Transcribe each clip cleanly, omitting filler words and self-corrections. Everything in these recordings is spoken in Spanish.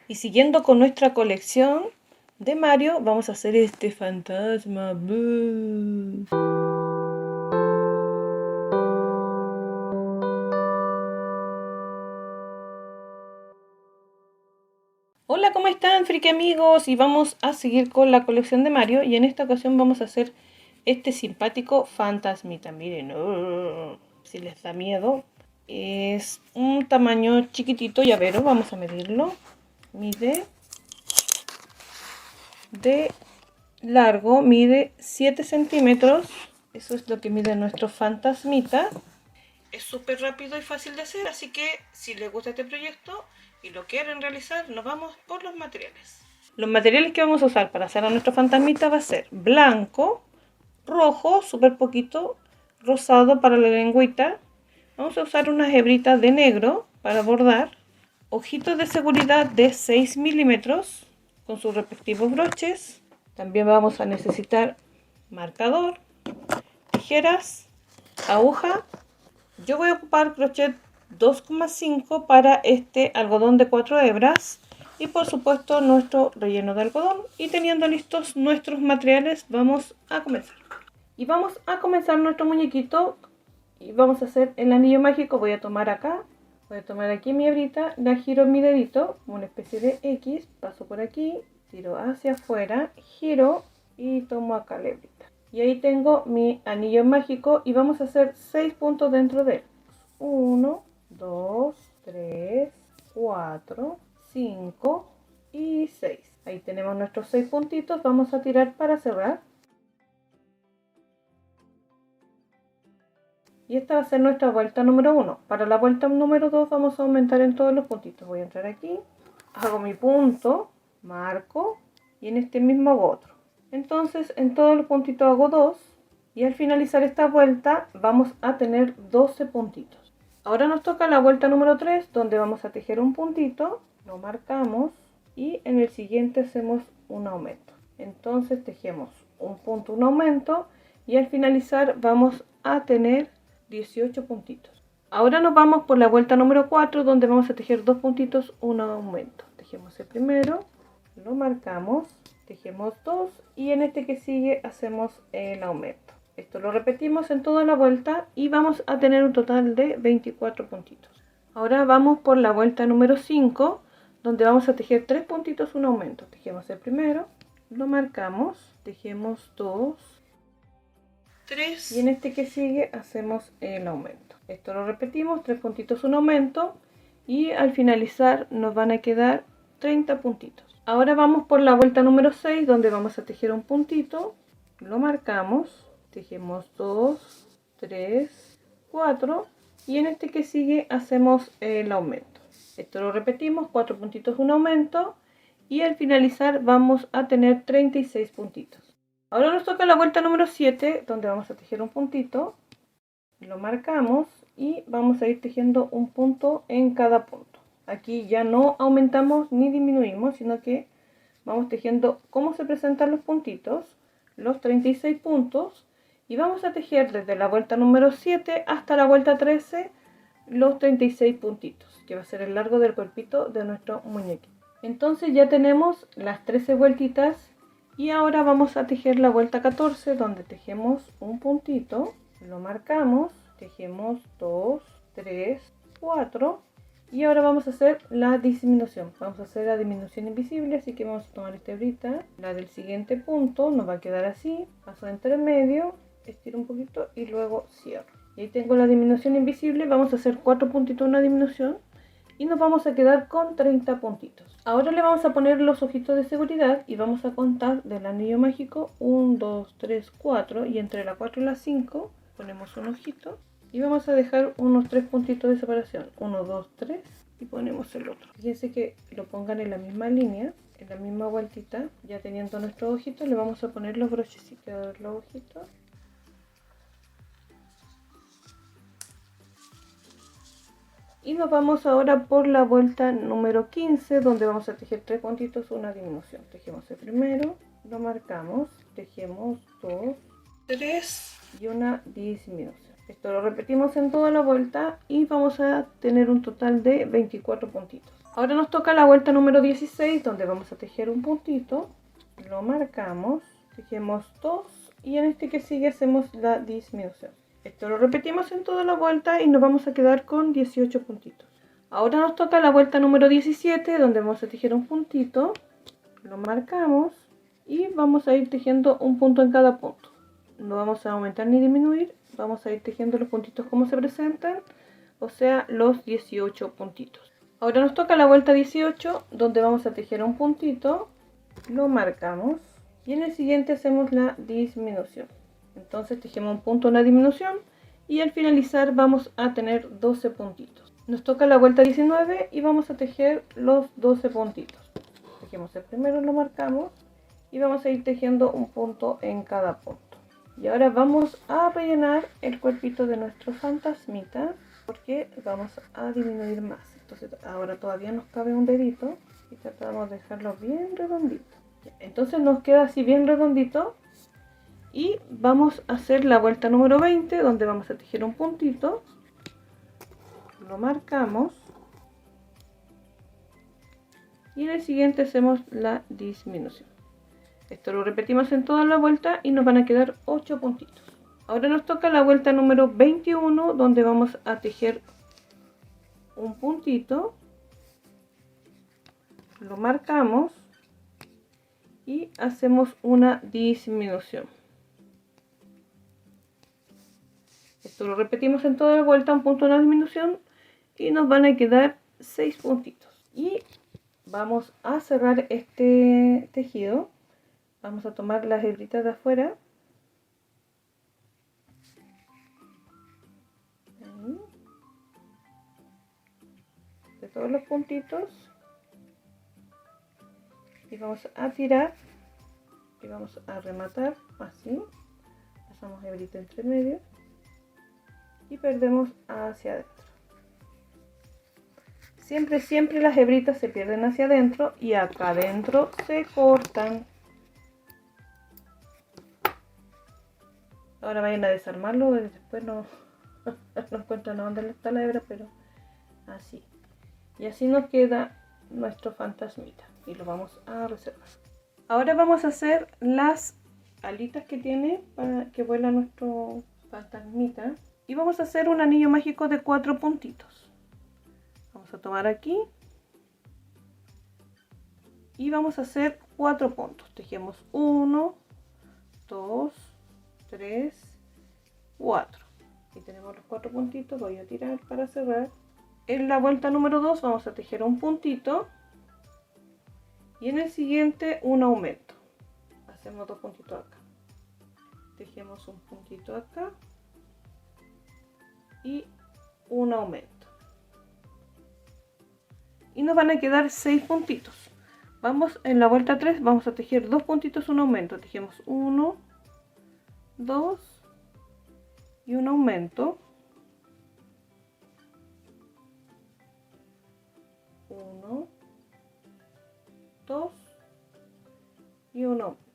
Y siguiendo con nuestra colección de Mario, vamos a hacer este fantasma. ¡Bú! Hola, ¿cómo están, friki amigos? Y vamos a seguir con la colección de Mario. Y en esta ocasión vamos a hacer este simpático fantasmita. Miren, si les da miedo. Es un tamaño chiquitito, llavero. Vamos a medirlo. Mide de largo, mide 7 centímetros. Eso es lo que mide nuestro fantasmita. Es súper rápido y fácil de hacer, así que si les gusta este proyecto y lo quieren realizar, nos vamos por los materiales. Los materiales que vamos a usar para hacer a nuestro fantasmita va a ser blanco, rojo, súper poquito, rosado para la lengüita. Vamos a usar unas hebritas de negro para bordar, ojitos de seguridad de 6 milímetros con sus respectivos broches. También vamos a necesitar marcador, tijeras, aguja. Yo voy a ocupar crochet 2,5 para este algodón de 4 hebras y por supuesto nuestro relleno de algodón. Y teniendo listos nuestros materiales, vamos a comenzar. Y vamos a comenzar nuestro muñequito y vamos a hacer el anillo mágico. Voy a tomar aquí mi hebrita, la giro en mi dedito, una especie de X, paso por aquí, tiro hacia afuera, giro y tomo acá la hebrita. Y ahí tengo mi anillo mágico y vamos a hacer 6 puntos dentro de él. 1, 2, 3, 4, 5 y 6. Ahí tenemos nuestros 6 puntitos. Vamos a tirar para cerrar. Y esta va a ser nuestra vuelta número 1. Para la vuelta número 2 vamos a aumentar en todos los puntitos. Voy a entrar aquí, hago mi punto, marco y en este mismo hago otro. Entonces en todos los puntitos hago 2 y al finalizar esta vuelta vamos a tener 12 puntitos. Ahora nos toca la vuelta número 3 donde vamos a tejer un puntito, lo marcamos y en el siguiente hacemos un aumento. Entonces tejemos un punto, un aumento y al finalizar vamos a tener 18 puntitos. Ahora nos vamos por la vuelta número 4 donde vamos a tejer 2 puntitos, un aumento. Tejemos el primero, lo marcamos, tejemos 2 y en este que sigue hacemos el aumento. Esto lo repetimos en toda la vuelta y vamos a tener un total de 24 puntitos. Ahora vamos por la vuelta número 5 donde vamos a tejer 3 puntitos, un aumento. Tejemos el primero, lo marcamos, tejemos 2, 3 y en este que sigue hacemos el aumento. Esto lo repetimos, 3 puntitos, un aumento y al finalizar nos van a quedar 30 puntitos. Ahora vamos por la vuelta número 6 donde vamos a tejer un puntito, lo marcamos, tejemos 2, 3, 4 y en este que sigue hacemos el aumento. Esto lo repetimos, 4 puntitos, un aumento y al finalizar vamos a tener 36 puntitos. Ahora nos toca la vuelta número 7 donde vamos a tejer un puntito, lo marcamos y vamos a ir tejiendo un punto en cada punto. Aquí ya no aumentamos ni disminuimos, sino que vamos tejiendo cómo se presentan los puntitos, los 36 puntos y vamos a tejer desde la vuelta número 7 hasta la vuelta 13 los 36 puntitos, que va a ser el largo del cuerpito de nuestro muñequito. Entonces ya tenemos las 13 vueltitas. Y ahora vamos a tejer la vuelta 14 donde tejemos un puntito, lo marcamos, tejemos 2, 3, 4 y ahora vamos a hacer la disminución. Vamos a hacer la disminución invisible, así que vamos a tomar esta hebrita, la del siguiente punto, nos va a quedar así, paso entre medio, estiro un poquito y luego cierro. Y ahí tengo la disminución invisible, vamos a hacer 4 puntitos, una disminución. Y nos vamos a quedar con 30 puntitos. Ahora le vamos a poner los ojitos de seguridad y vamos a contar del anillo mágico 1, 2, 3, 4 y entre la 4 y la 5 ponemos un ojito y vamos a dejar unos 3 puntitos de separación, 1, 2, 3 y ponemos el otro. Fíjense que lo pongan en la misma línea, en la misma vueltita. Ya teniendo nuestros ojitos le vamos a poner los brochecitos de los ojitos. Y nos vamos ahora por la vuelta número 15 donde vamos a tejer 3 puntitos, una disminución. Tejemos el primero, lo marcamos, tejemos 2, 3 y una disminución. Esto lo repetimos en toda la vuelta y vamos a tener un total de 24 puntitos. Ahora nos toca la vuelta número 16, donde vamos a tejer un puntito, lo marcamos, tejemos 2 y en este que sigue hacemos la disminución. Esto lo repetimos en toda la vuelta y nos vamos a quedar con 18 puntitos. Ahora nos toca la vuelta número 17, donde vamos a tejer un puntito, lo marcamos y vamos a ir tejiendo un punto en cada punto. No vamos a aumentar ni disminuir, vamos a ir tejiendo los puntitos como se presentan, o sea, los 18 puntitos. Ahora nos toca la vuelta 18, donde vamos a tejer un puntito, lo marcamos y en el siguiente hacemos la disminución. Entonces tejemos un punto en la disminución y al finalizar vamos a tener 12 puntitos. Nos toca la vuelta 19 y vamos a tejer los 12 puntitos. Tejemos el primero, lo marcamos y vamos a ir tejiendo un punto en cada punto. Y ahora vamos a rellenar el cuerpito de nuestro fantasmita, porque vamos a disminuir más. Entonces ahora todavía nos cabe un dedito y tratamos de dejarlo bien redondito. Entonces nos queda así bien redondito y vamos a hacer la vuelta número 20, donde vamos a tejer un puntito, lo marcamos y en el siguiente hacemos la disminución. Esto lo repetimos en toda la vuelta y nos van a quedar 8 puntitos. Ahora nos toca la vuelta número 21, donde vamos a tejer un puntito, lo marcamos y hacemos una disminución. Esto lo repetimos en toda la vuelta, un punto, una disminución y nos van a quedar 6 puntitos. Y vamos a cerrar este tejido. Vamos a tomar las hebritas de afuera. Ahí. De todos los puntitos. Y vamos a tirar. Y vamos a rematar así. Pasamos hebrita entre medio. Y perdemos hacia adentro. Siempre las hebritas se pierden hacia adentro. Y acá adentro se cortan. Ahora vayan a desarmarlo, después no encuentran a dónde está la hebra, pero así. Y así nos queda nuestro fantasmita y lo vamos a reservar. Ahora vamos a hacer las alitas que tiene para que vuela nuestro fantasmita. Y vamos a hacer un anillo mágico de 4 puntitos. Vamos a tomar aquí. Y vamos a hacer 4 puntos. Tejemos 1, 2, 3, 4. Aquí tenemos los 4 puntitos. Voy a tirar para cerrar. En la vuelta número 2 vamos a tejer un puntito. Y en el siguiente un aumento. Hacemos 2 puntitos acá. Tejemos un puntito acá. Y un aumento. Y nos van a quedar 6 puntitos. Vamos en la vuelta 3, vamos a tejer 2 puntitos, un aumento. Tejemos 1, 2 y un aumento. 1, 2 y un aumento.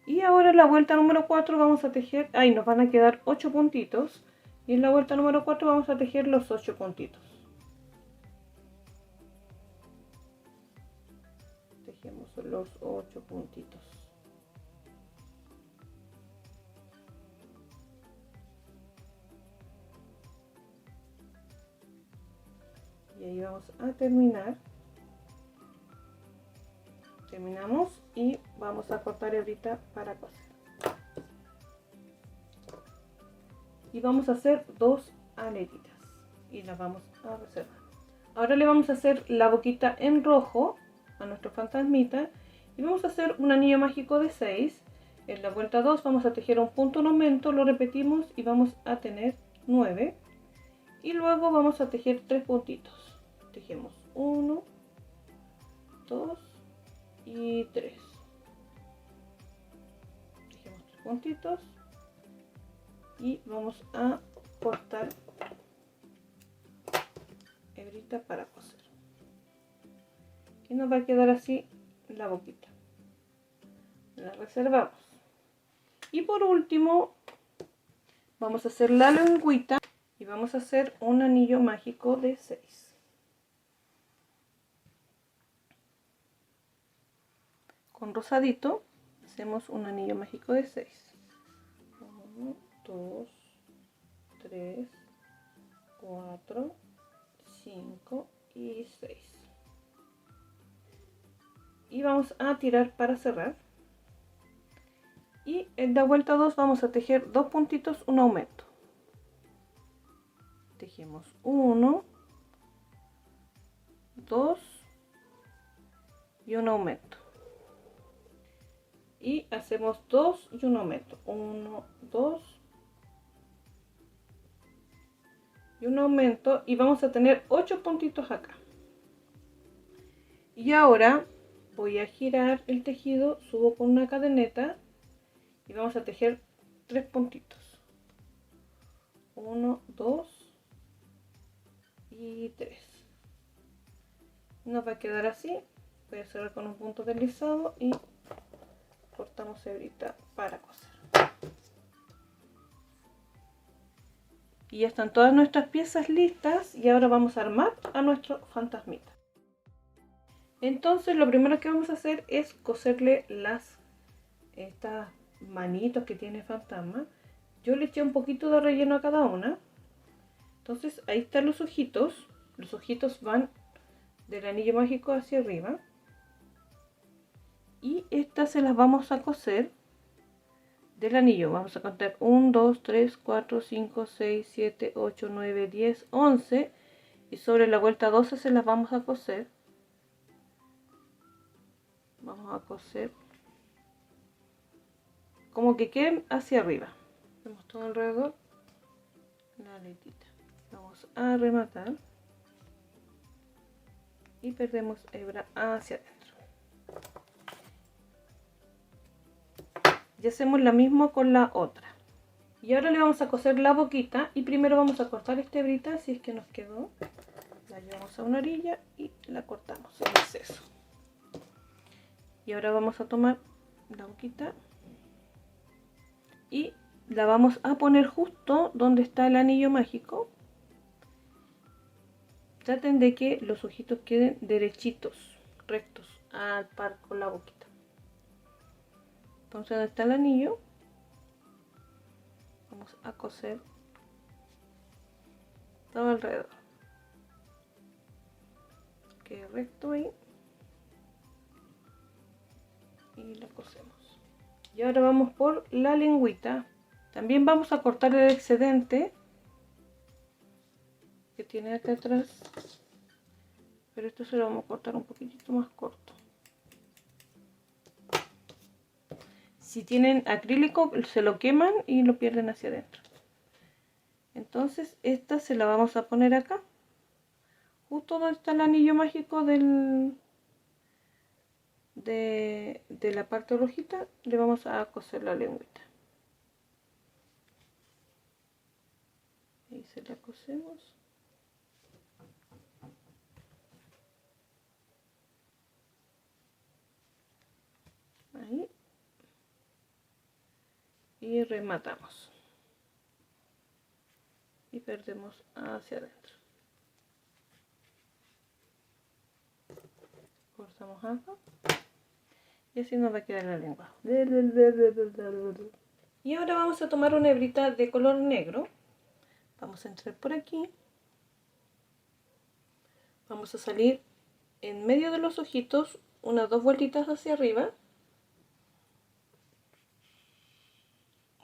Y ahora en la vuelta número 4 vamos a tejer, ahí nos van a quedar 8 puntitos. Y en la vuelta número 4 vamos a tejer los 8 puntitos. Tejemos los 8 puntitos. Y ahí vamos a terminar. Terminamos y vamos a cortar hebrita para coser. Y vamos a hacer 2 aletitas y las vamos a reservar. Ahora le vamos a hacer la boquita en rojo a nuestro fantasmita y vamos a hacer un anillo mágico de 6. En la vuelta 2 vamos a tejer un punto en aumento, lo repetimos y vamos a tener 9. Y luego vamos a tejer 3 puntitos. Tejemos 1, 2 y 3. Tejemos 3 puntitos y vamos a cortar hebrita para coser. Y nos va a quedar así la boquita. La reservamos. Y por último vamos a hacer la lengüita vamos a hacer un anillo mágico de 6. Con rosadito hacemos un anillo mágico de 6. 1, 2, 3, 4, 5 y 6. Y vamos a tirar para cerrar. Y en la vuelta 2 vamos a tejer 2 puntitos, un aumento. Tejemos 1, 2 y un aumento. Y hacemos 2 y un aumento. 1, 2 y un aumento. Y vamos a tener 8 puntitos acá. Y ahora voy a girar el tejido, subo con una cadeneta y vamos a tejer 3 puntitos. 1, 2 y 3. Nos va a quedar así. Voy a cerrar con un punto deslizado y cortamos hebrita para coser. Y ya están todas nuestras piezas listas y ahora vamos a armar a nuestro fantasmita. Entonces lo primero que vamos a hacer es coserle estas manitos que tiene fantasma. Yo le eché un poquito de relleno a cada una. Entonces ahí están los ojitos. Los ojitos van del anillo mágico hacia arriba. Y estas se las vamos a coser del anillo. Vamos a contar 1, 2, 3, 4, 5, 6, 7, 8, 9, 10, 11. Y sobre la vuelta 12 se las vamos a coser. Vamos a coser como que queden hacia arriba. Hacemos todo alrededor la aletita. Vamos a rematar. Y perdemos hebra hacia adentro. Y hacemos lo mismo con la otra. Y ahora le vamos a coser la boquita y primero vamos a cortar esta hebrita si es que nos quedó. La llevamos a una orilla y la cortamos el exceso. Y ahora vamos a tomar la boquita y la vamos a poner justo donde está el anillo mágico. Traten de que los ojitos queden derechitos, rectos, al par con la boquita. Entonces, donde está el anillo, vamos a coser todo alrededor. Quede recto ahí. Y la cosemos. Y ahora vamos por la lengüita. También vamos a cortar el excedente que tiene acá atrás. Pero esto se lo vamos a cortar un poquitito más corto. Si tienen acrílico, se lo queman y lo pierden hacia adentro. Entonces, esta se la vamos a poner acá. Justo donde está el anillo mágico de la parte rojita, le vamos a coser la lengüita. Ahí se la cosemos. Ahí. Y rematamos. Y perdemos hacia adentro. Cortamos acá. Y así nos va a quedar la lengua. Y ahora vamos a tomar una hebrita de color negro. Vamos a entrar por aquí. Vamos a salir en medio de los ojitos unas 2 vueltitas hacia arriba.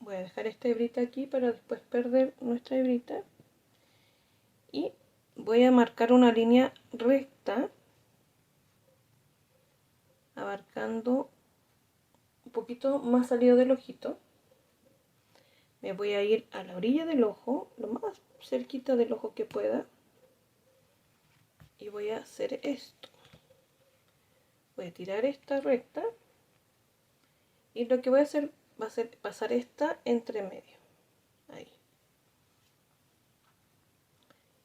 Voy a dejar esta hebrita aquí para después perder nuestra hebrita. Y voy a marcar una línea recta, abarcando un poquito más salido del ojito. Me voy a ir a la orilla del ojo, lo más cerquita del ojo que pueda. Y voy a hacer esto. Voy a tirar esta recta. Y lo que voy a hacer va a ser pasar esta entre medio. Ahí.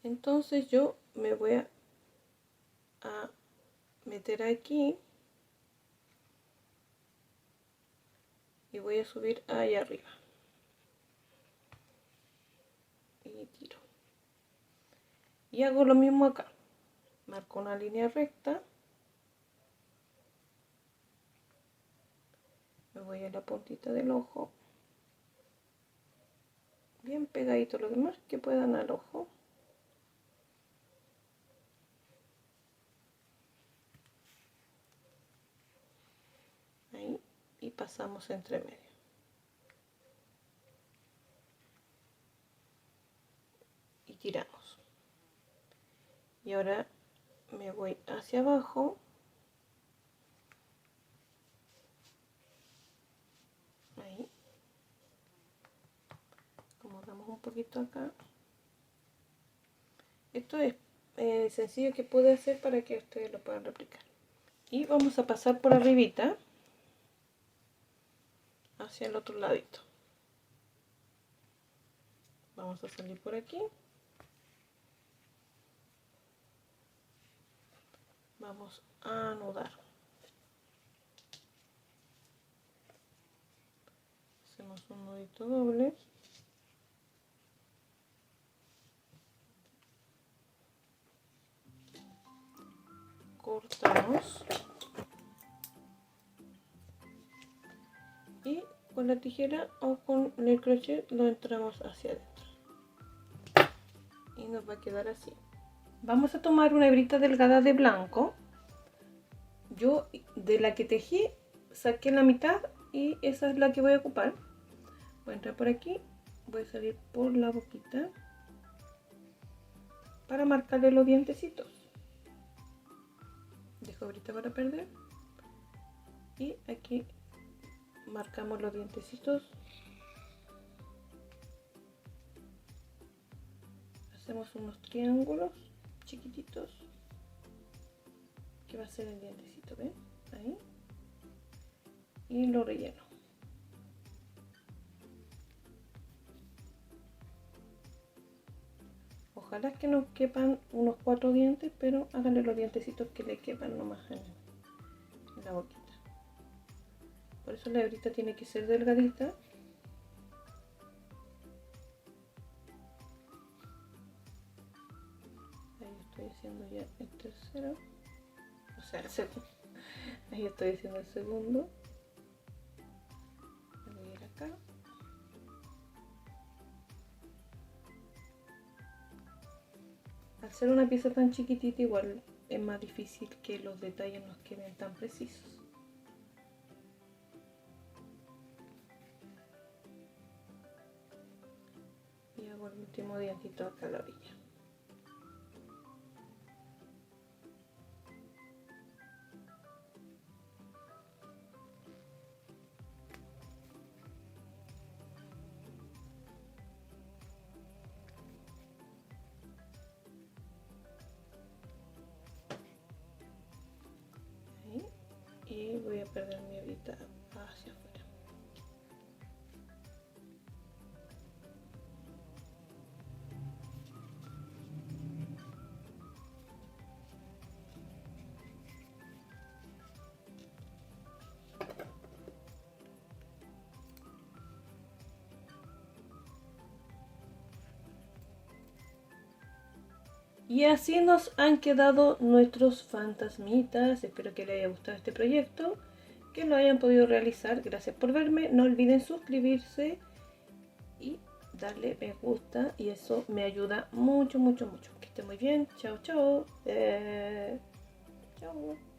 Entonces yo me voy a meter aquí. Y voy a subir allá arriba. Y tiro. Y hago lo mismo acá. Marco una línea recta. Me voy a la puntita del ojo. Bien pegadito lo demás que puedan al ojo. Ahí. Y pasamos entre medio. Y tiramos. Y ahora me voy hacia abajo. Ahí. Acomodamos un poquito acá. Esto es sencillo que puede hacer para que ustedes lo puedan replicar. Y vamos a pasar por arribita hacia el otro ladito. Vamos a salir por aquí. Vamos a anudar. Hacemos un nudito doble. Cortamos. Y con la tijera o con el crochet lo entramos hacia adentro. Y nos va a quedar así. Vamos a tomar una hebrita delgada de blanco. Yo de la que tejí saqué la mitad y esa es la que voy a ocupar. Voy a entrar por aquí, voy a salir por la boquita para marcarle los dientecitos. Dejo hebrita para perder y aquí marcamos los dientecitos. Hacemos unos triángulos chiquititos que va a ser el dientecito, ¿ven? Ahí. Y lo relleno. Ojalá que nos quepan unos 4 dientes, pero háganle los dientecitos que le quepan nomás en la boquita. Por eso la hebrita tiene que ser delgadita. Ahí estoy haciendo ya el tercero. O sea, el segundo. Ahí estoy haciendo el segundo. Voy a ir acá. Al ser una pieza tan chiquitita, igual es más difícil que los detalles nos queden tan precisos. Y hago el último dientito acá a la orilla. Ahí. Y voy a perder mi hebrita hacia afuera. Y así nos han quedado nuestros fantasmitas. Espero que les haya gustado este proyecto, que lo hayan podido realizar. Gracias por verme. No olviden suscribirse y darle me gusta. Y eso me ayuda mucho, mucho, mucho. Que esté muy bien. Chao, chao. Chao.